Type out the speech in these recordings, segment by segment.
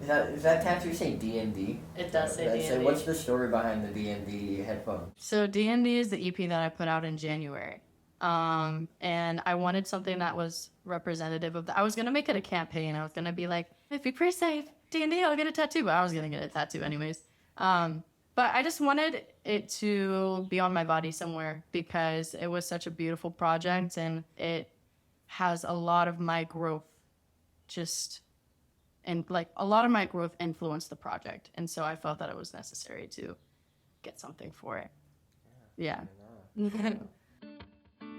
Is that tattoo say D&D? It does say D&D. So what's the story behind the D&D headphones? So D&D is the EP that I put out in January. And I wanted something that was representative of I was going to make it a campaign. I was going to be like, if you pre-save D&D, I'll get a tattoo. But I was going to get a tattoo anyways. But I just wanted it to be on my body somewhere because it was such a beautiful project and it has a lot of my growth influenced the project. And so I felt that it was necessary to get something for it. Yeah.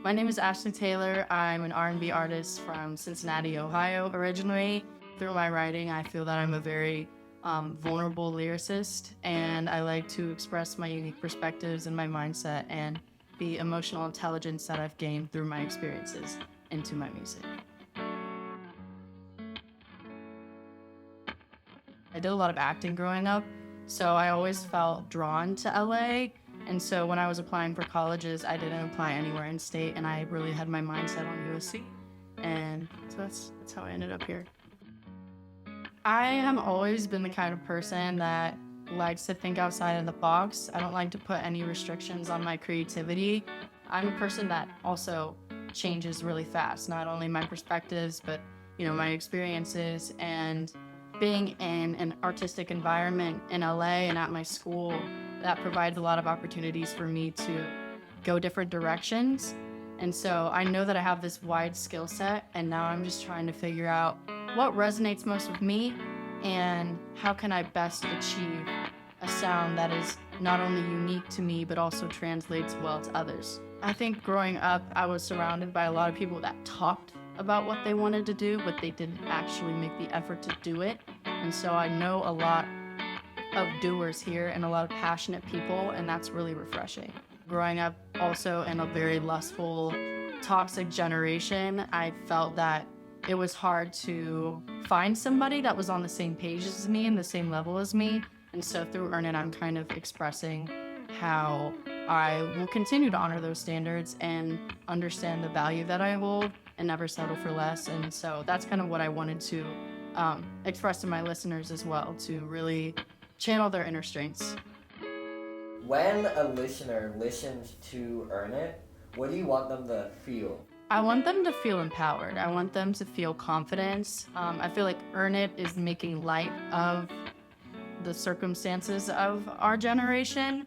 My name is Ashley Taylor. I'm an R&B artist from Cincinnati, Ohio, originally. Through my writing, I feel that I'm a very vulnerable lyricist, and I like to express my unique perspectives and my mindset and the emotional intelligence that I've gained through my experiences into my music. I did a lot of acting growing up, so I always felt drawn to LA. And so when I was applying for colleges, I didn't apply anywhere in state, and I really had my mindset on USC. And so that's how I ended up here. I have always been the kind of person that likes to think outside of the box. I don't like to put any restrictions on my creativity. I'm a person that also changes really fast, not only my perspectives, but my experiences. And being in an artistic environment in LA and at my school, that provides a lot of opportunities for me to go different directions. And so I know that I have this wide skill set, and now I'm just trying to figure out what resonates most with me and how can I best achieve a sound that is not only unique to me, but also translates well to others. I think growing up, I was surrounded by a lot of people that talked about what they wanted to do, but they didn't actually make the effort to do it. And so I know a lot of doers here and a lot of passionate people, and that's really refreshing. Growing up also in a very lustful, toxic generation, I felt that it was hard to find somebody that was on the same page as me and the same level as me. And so through Earn It, I'm kind of expressing how I will continue to honor those standards and understand the value that I hold and never settle for less. And so that's kind of what I wanted to express to my listeners as well, to really channel their inner strengths. When a listener listens to Earn It, what do you want them to feel? I want them to feel empowered. I want them to feel confidence. I feel like Earn It is making light of the circumstances of our generation,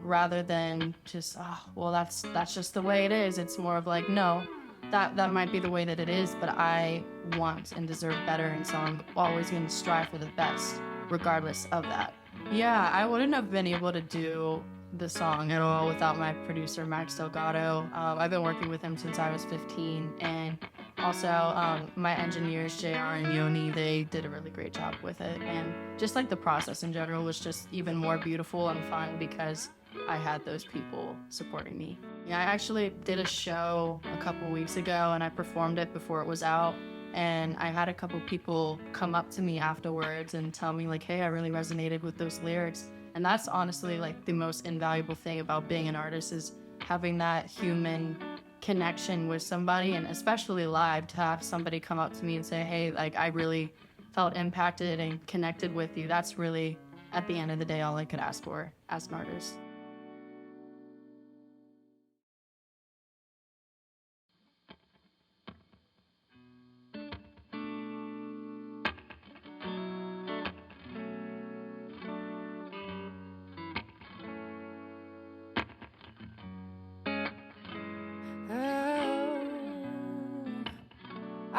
rather than just, that's just the way it is. It's more of like, no, that might be the way that it is, but I want and deserve better, and so I'm always going to strive for the best, regardless of that. Yeah, I wouldn't have been able to do the song at all without my producer, Max Delgado. I've been working with him since I was 15, and also my engineers, JR and Yoni, they did a really great job with it. And just like the process in general was just even more beautiful and fun because I had those people supporting me. Yeah, I actually did a show a couple weeks ago, and I performed it before it was out. And I had a couple people come up to me afterwards and tell me like, hey, I really resonated with those lyrics. And that's honestly like the most invaluable thing about being an artist, is having that human connection with somebody, and especially live, to have somebody come up to me and say, hey, like I really felt impacted and connected with you. That's really, at the end of the day, all I could ask for as an artist.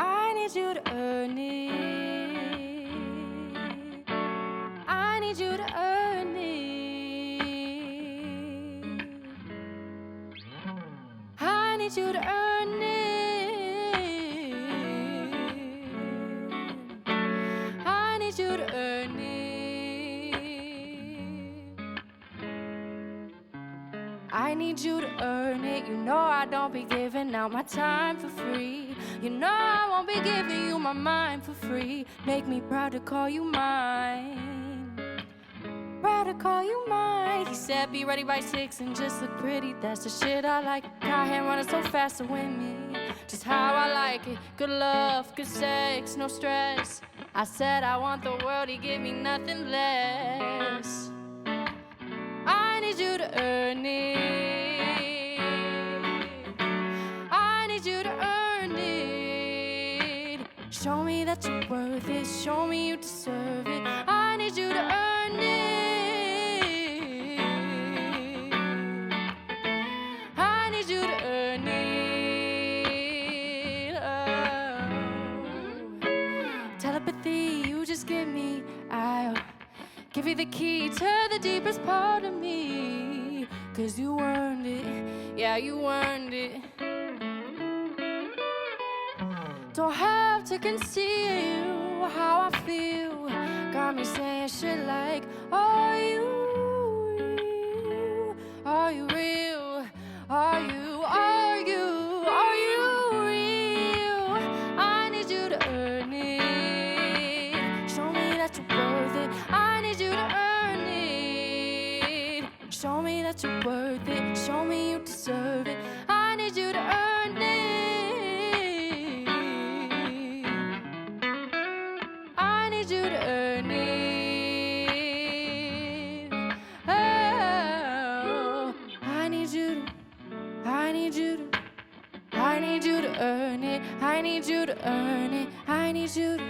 I need you to earn it. I need you to earn it. I need you to earn it. I need you to earn it. I need you to earn it. You know I don't be giving out my time for free. You know I won't be giving you my mind for free. Make me proud to call you mine. Proud to call you mine. He said be ready by 6 and just look pretty. That's the shit I like. Got him running so fast to win me. Just how I like it. Good love, good sex, no stress. I said I want the world, he give me nothing less. I need you to earn it. I need you to earn it. Show me that you're worth it. Show me you deserve it. I need you to earn it. I need you to earn it. Oh. Telepathy, you just give me. I'll give you the key to the deepest part of me. 'Cause you earned it. Yeah, you earned it. Don't have to conceal how I feel. Got me saying shit like, are you real? Are you real? Are you real? I need you to earn it. Show me that you're worth it. I need you to earn it. Show me that you're worth it. Show me you deserve it. I need you to earn it. I need you to earn it. Oh, I need you to, I need you to, I need you to earn it. I need you to earn it. I need you to,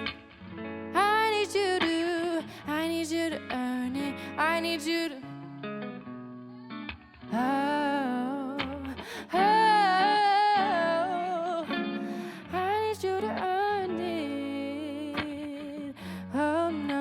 I need you to, I need you to earn it. I need you to. Oh, oh, I need you to earn it. Oh no.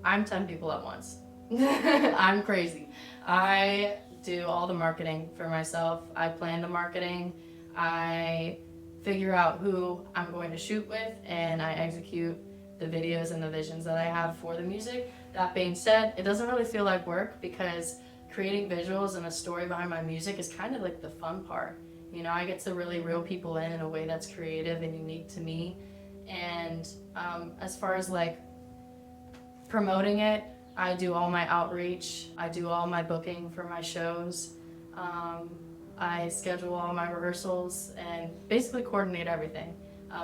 I'm 10 people at once. I'm crazy. I do all the marketing for myself. I plan the marketing. I figure out who I'm going to shoot with, and I execute the videos and the visions that I have for the music. That being said, it doesn't really feel like work because creating visuals and a story behind my music is kind of like the fun part. You know, I get to really reel people in a way that's creative and unique to me. And as far as like promoting it, I do all my outreach. I do all my booking for my shows. I schedule all my rehearsals and basically coordinate everything.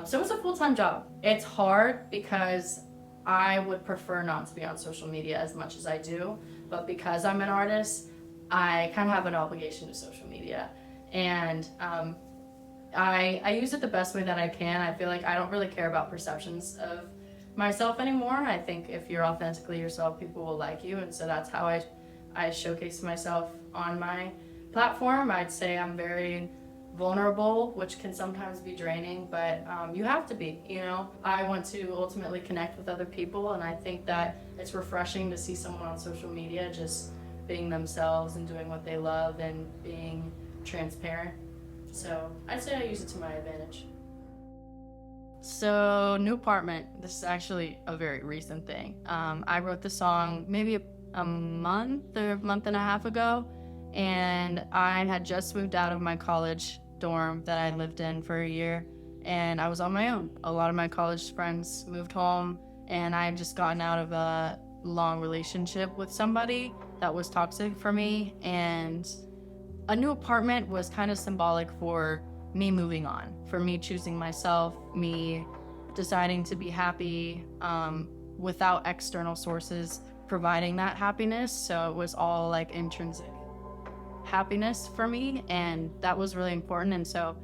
So it's a full-time job. It's hard because I would prefer not to be on social media as much as I do, but because I'm an artist, I kind of have an obligation to social media. And I use it the best way that I can. I feel like I don't really care about perceptions of myself anymore. I think if you're authentically yourself, people will like you, and so that's how I showcase myself on my platform. I'd say I'm very vulnerable, which can sometimes be draining, but you have to be, you know. I want to ultimately connect with other people, and I think that it's refreshing to see someone on social media just being themselves and doing what they love and being transparent. So I'd say I use it to my advantage. So, new apartment. This is actually a very recent thing. I wrote the song maybe a month or a month and a half ago, and I had just moved out of my college dorm that I lived in for a year, and I was on my own. A lot of my college friends moved home, and I had just gotten out of a long relationship with somebody that was toxic for me, and a new apartment was kind of symbolic for me moving on, for me choosing myself, me deciding to be happy without external sources providing that happiness. So it was all like intrinsic happiness for me, and that was really important. And so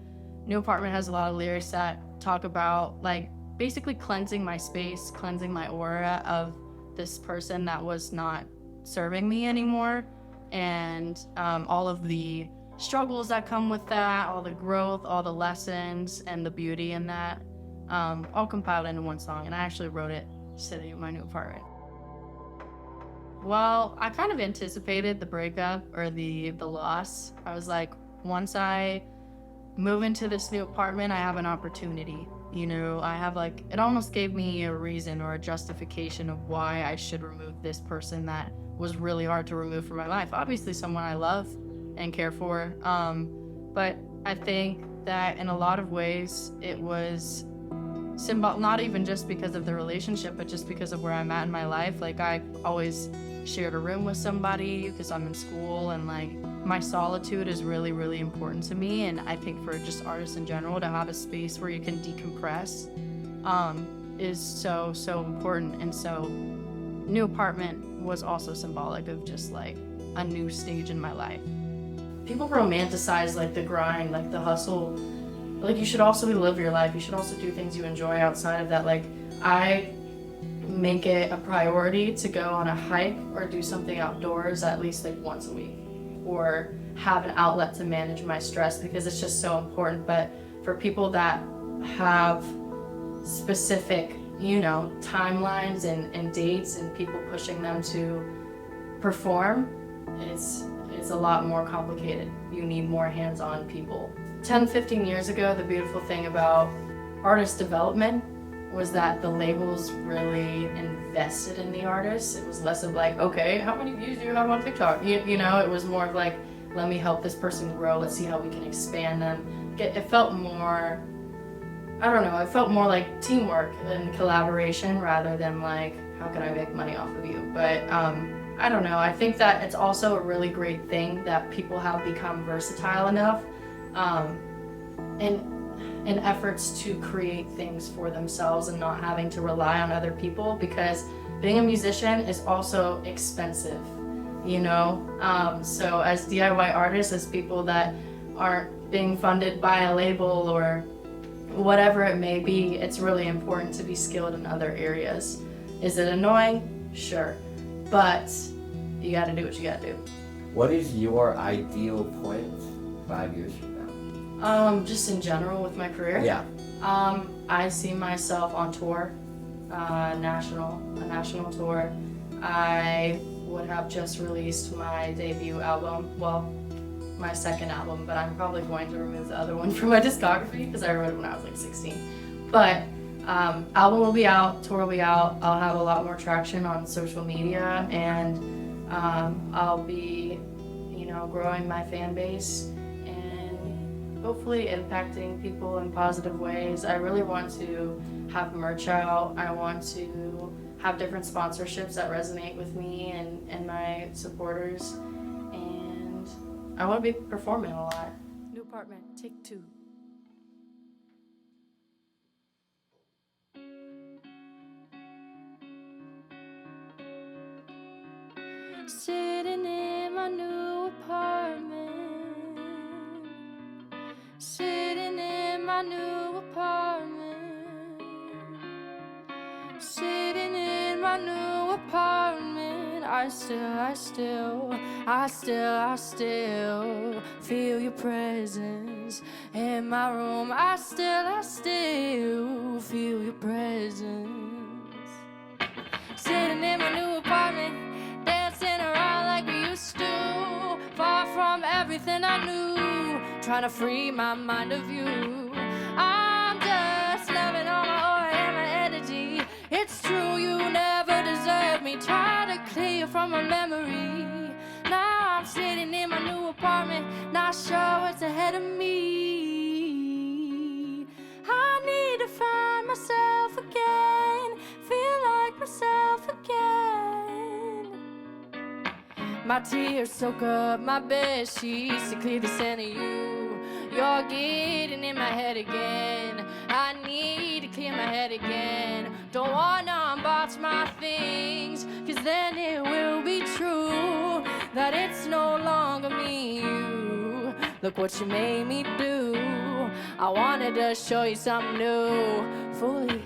new apartment has a lot of lyrics that talk about like basically cleansing my space, cleansing my aura of this person that was not serving me anymore, and all of the struggles that come with that, all the growth, all the lessons, and the beauty in that, all compiled into one song. And I actually wrote it sitting in my new apartment. Well, I kind of anticipated the breakup or the loss. I was like, once I move into this new apartment, I have an opportunity. You know, I have like, it almost gave me a reason or a justification of why I should remove this person that was really hard to remove from my life. Obviously someone I love and care for, But I think that in a lot of ways it was not even just because of the relationship, but just because of where I'm at in my life. Like, I always shared a room with somebody because I'm in school, and like my solitude is really, really important to me. And I think for just artists in general to have a space where you can decompress is so important. And so new apartment was also symbolic of just like a new stage in my life. People romanticize like the grind, like the hustle. Like, you should also live your life. You should also do things you enjoy outside of that. Like, I make it a priority to go on a hike or do something outdoors at least like once a week, or have an outlet to manage my stress, because it's just so important. But for people that have specific, you know, timelines and dates and people pushing them to perform, it's a lot more complicated. You need more hands-on people. 10, 15 years ago, the beautiful thing about artist development was that the labels really invested in the artists. It was less of like, okay, how many views do you have on TikTok? You know, it was more of like, let me help this person grow. Let's see how we can expand them. It felt more, I don't know, it felt more like teamwork and collaboration rather than like, how can I make money off of you? But I don't know, I think that it's also a really great thing that people have become versatile enough in efforts to create things for themselves and not having to rely on other people, because being a musician is also expensive, you know? So as DIY artists, as people that aren't being funded by a label or whatever it may be, it's really important to be skilled in other areas. Is it annoying? Sure. But you gotta do what you gotta do. What is your ideal point 5 years from now? Just in general with my career? Yeah. I see myself on tour, a national tour. I would have just released my debut album, well, my second album, but I'm probably going to remove the other one from my discography because I wrote it when I was like 16. But album will be out, tour will be out. I'll have a lot more traction on social media, and I'll be, you know, growing my fan base and hopefully impacting people in positive ways. I really want to have merch out. I want to have different sponsorships that resonate with me and my supporters. And I want to be performing a lot. New apartment, take 2. Sitting in my new apartment. Sitting in my new apartment. Sitting in my new apartment. I still feel your presence in my room. I still feel your presence. Sitting in my new apartment, dancing around like we used to, far from everything I knew, trying to free my mind of you. I'm just loving all my aura and my energy. It's true, you never deserved me. Try to clear from my memory. Now I'm sitting in my new apartment, not sure what's ahead of me. I need to find myself again, feel like myself again. My tears soak up my bed sheets to clear the scent of you. You're getting in my head again. I need to clear my head again. Don't wanna unbox my things, cause then it will be true that it's no longer me, you. Look what you made me do. I wanted to show you something new, fully,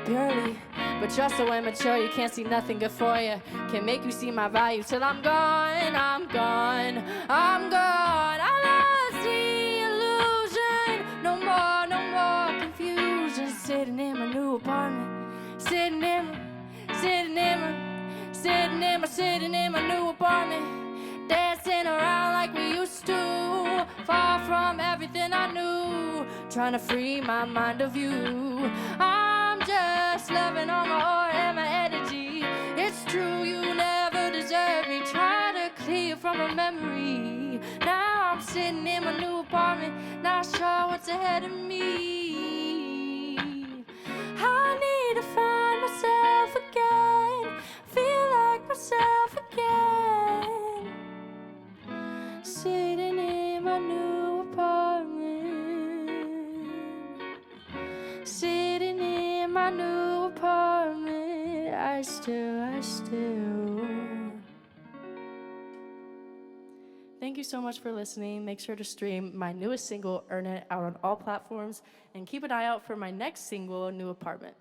purely, but you're so immature, you can't see nothing good for you. Can't make you see my value till I'm gone, I'm gone, I'm gone. I lost the illusion, no more confusion. Sitting in my new apartment, sitting in my new apartment, dancing around like we used to, far from everything I knew, trying to free my mind of you. I'm just loving all my aura and my energy. It's true, you never deserved me. Try to clear from a memory. Now I'm sitting in my new apartment, not sure what's ahead of me. I need to find myself again, feel like myself again. Sitting in my new apartment, sitting in my new apartment. I still. Thank you so much for listening. Make sure to stream my newest single, Earn It, out on all platforms, and keep an eye out for my next single, New Apartment.